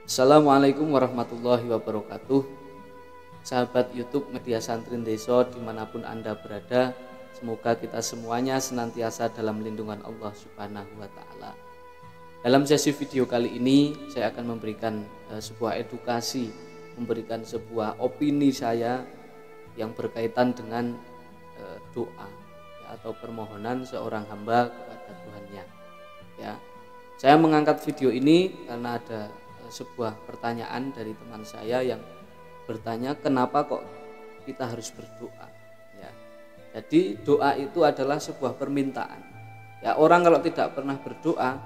Assalamualaikum warahmatullahi wabarakatuh. Sahabat YouTube Media Santri Deso dimanapun Anda berada, semoga kita semuanya senantiasa dalam lindungan Allah Subhanahu wa Ta'ala. Dalam sesi video kali ini saya akan memberikan sebuah edukasi, memberikan sebuah opini saya yang berkaitan dengan doa atau permohonan seorang hamba kepada Tuhannya. Ya, saya mengangkat video ini karena ada sebuah pertanyaan dari teman saya yang bertanya, kenapa kok kita harus berdoa? Ya, jadi doa itu adalah sebuah permintaan. Ya, orang kalau tidak pernah berdoa,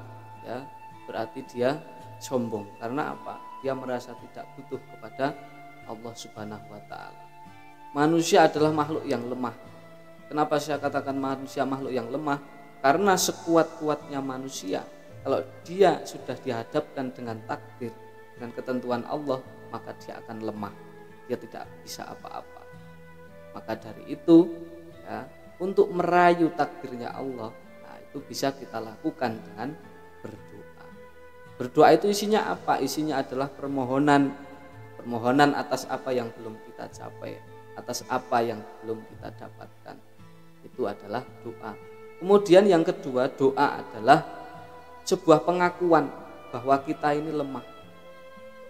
ya berarti dia sombong. Karena apa? Dia merasa tidak butuh kepada Allah Subhanahu wa Ta'ala. Manusia adalah makhluk yang lemah. Kenapa saya katakan manusia makhluk yang lemah? Karena sekuat-kuatnya manusia, kalau dia sudah dihadapkan dengan takdir, dengan ketentuan Allah, maka dia akan lemah, dia tidak bisa apa-apa. Maka dari itu, ya, untuk merayu takdirnya Allah, nah itu bisa kita lakukan dengan berdoa. Berdoa itu isinya apa? Isinya adalah permohonan atas apa yang belum kita capai, atas apa yang belum kita dapatkan. Itu adalah doa. Kemudian yang kedua, doa adalah sebuah pengakuan bahwa kita ini lemah,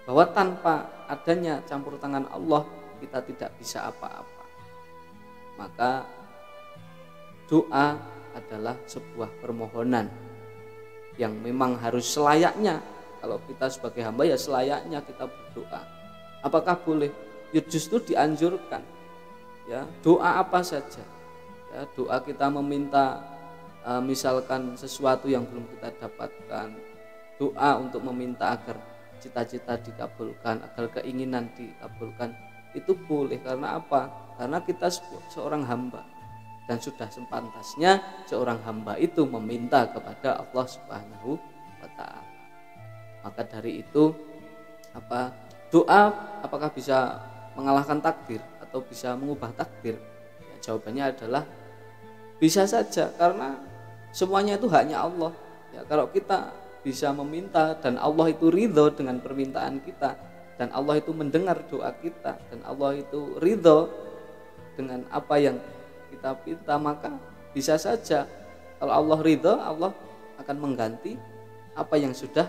bahwa tanpa adanya campur tangan Allah kita tidak bisa apa-apa. Maka doa adalah sebuah permohonan yang memang harus selayaknya. Kalau kita sebagai hamba ya selayaknya kita berdoa. Apakah boleh? Ya justru dianjurkan. Ya, doa apa saja. Ya, doa kita meminta misalkan sesuatu yang belum kita dapatkan, doa untuk meminta agar cita-cita dikabulkan, agar keinginan dikabulkan, itu boleh. Karena apa? Karena kita seorang hamba, dan sudah sepantasnya seorang hamba itu meminta kepada Allah Subhanahu wa Ta'ala. Maka dari itu, doa apakah bisa mengalahkan takdir atau bisa mengubah takdir? Ya, jawabannya adalah bisa saja, karena semuanya itu haknya Allah. Ya, kalau kita bisa meminta dan Allah itu ridho dengan permintaan kita, dan Allah itu mendengar doa kita, dan Allah itu ridho dengan apa yang kita minta, maka bisa saja kalau Allah ridho, Allah akan mengganti apa yang sudah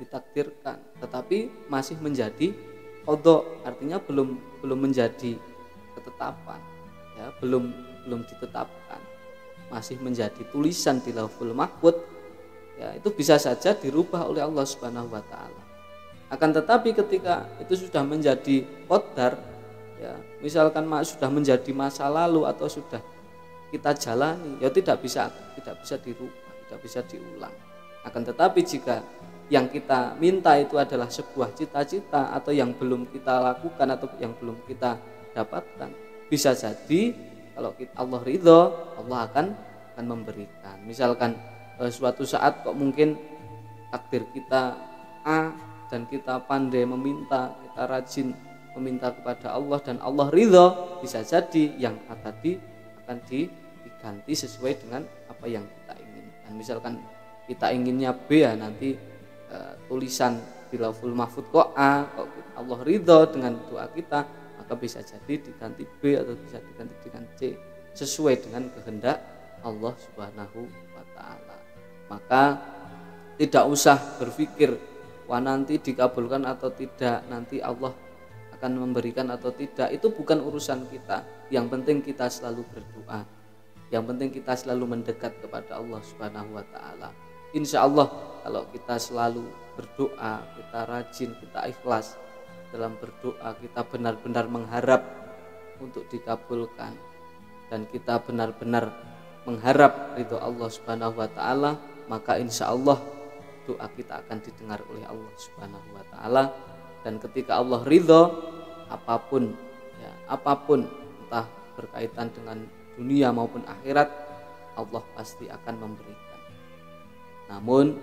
ditakdirkan, tetapi masih menjadi qadha, artinya belum menjadi ketetapan, ya, belum ditetapkan, masih menjadi tulisan di Lauhul Mahfuz. Ya, itu bisa saja dirubah oleh Allah Subhanahu wa Ta'ala. Akan tetapi ketika itu sudah menjadi qadar, ya, misalkan sudah menjadi masa lalu atau sudah kita jalani, ya tidak bisa dirubah, tidak bisa diulang. Akan tetapi jika yang kita minta itu adalah sebuah cita-cita atau yang belum kita lakukan atau yang belum kita dapatkan, bisa jadi kalau Allah ridho, Allah akan memberikan. Misalkan suatu saat kok mungkin takdir kita A dan kita pandai meminta, kita rajin meminta kepada Allah dan Allah ridho, bisa jadi yang A tadi akan diganti sesuai dengan apa yang kita inginkan. Misalkan kita inginnya B, ya nanti tulisan di Lauhul Mahfuz kok A, kok Allah ridho dengan doa kita, maka bisa jadi diganti B atau bisa diganti dengan C sesuai dengan kehendak Allah Subhanahu wa Ta'ala. Maka tidak usah berpikir wah nanti dikabulkan atau tidak, nanti Allah akan memberikan atau tidak. Itu bukan urusan kita. Yang penting kita selalu berdoa, yang penting kita selalu mendekat kepada Allah Subhanahu wa Ta'ala. Insya Allah kalau kita selalu berdoa, kita rajin, kita ikhlas dalam berdoa, kita benar-benar mengharap untuk dikabulkan, dan kita benar-benar mengharap ridho Allah Subhanahu wa Ta'ala, maka insya Allah doa kita akan didengar oleh Allah Subhanahu wa Ta'ala. Dan ketika Allah ridho, apapun entah berkaitan dengan dunia maupun akhirat, Allah pasti akan memberikan. Namun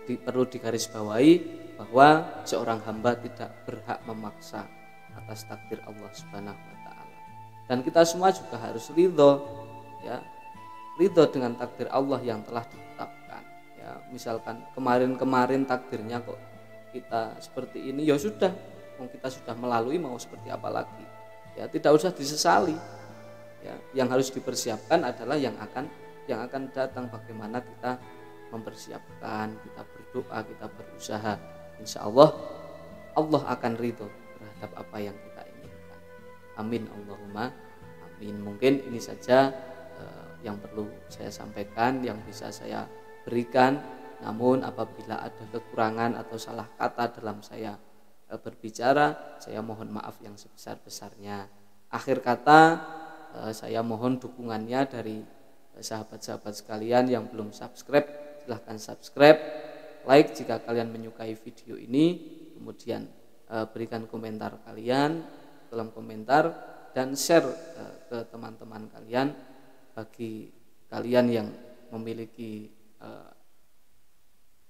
perlu digarisbawahi bahwa seorang hamba tidak berhak memaksa atas takdir Allah Subhanahu wa Ta'ala. Dan kita semua juga harus ridho, ya, ridho dengan takdir Allah yang telah ditetapkan. Ya, misalkan kemarin takdirnya kok kita seperti ini, ya sudah, kita sudah melalui, mau seperti apa lagi, ya tidak usah disesali. Ya, yang harus dipersiapkan adalah yang akan datang, bagaimana kita mempersiapkan, kita berdoa, kita berusaha, insya Allah Allah akan ridho terhadap apa yang kita inginkan. Amin Allahumma amin. Mungkin ini saja yang perlu saya sampaikan, yang bisa saya berikan. Namun apabila ada kekurangan atau salah kata dalam saya berbicara, saya mohon maaf yang sebesar-besarnya. Akhir kata, saya mohon dukungannya dari sahabat-sahabat sekalian yang belum subscribe. Silahkan subscribe, like jika kalian menyukai video ini, kemudian berikan komentar kalian dalam komentar, dan share ke teman-teman kalian. Bagi kalian yang memiliki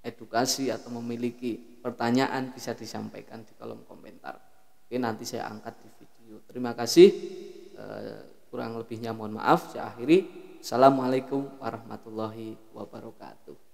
edukasi atau memiliki pertanyaan, bisa disampaikan di kolom komentar. Oke, nanti saya angkat di video. Terima kasih. Kurang lebihnya mohon maaf. Saya akhiri. Assalamualaikum warahmatullahi wabarakatuh.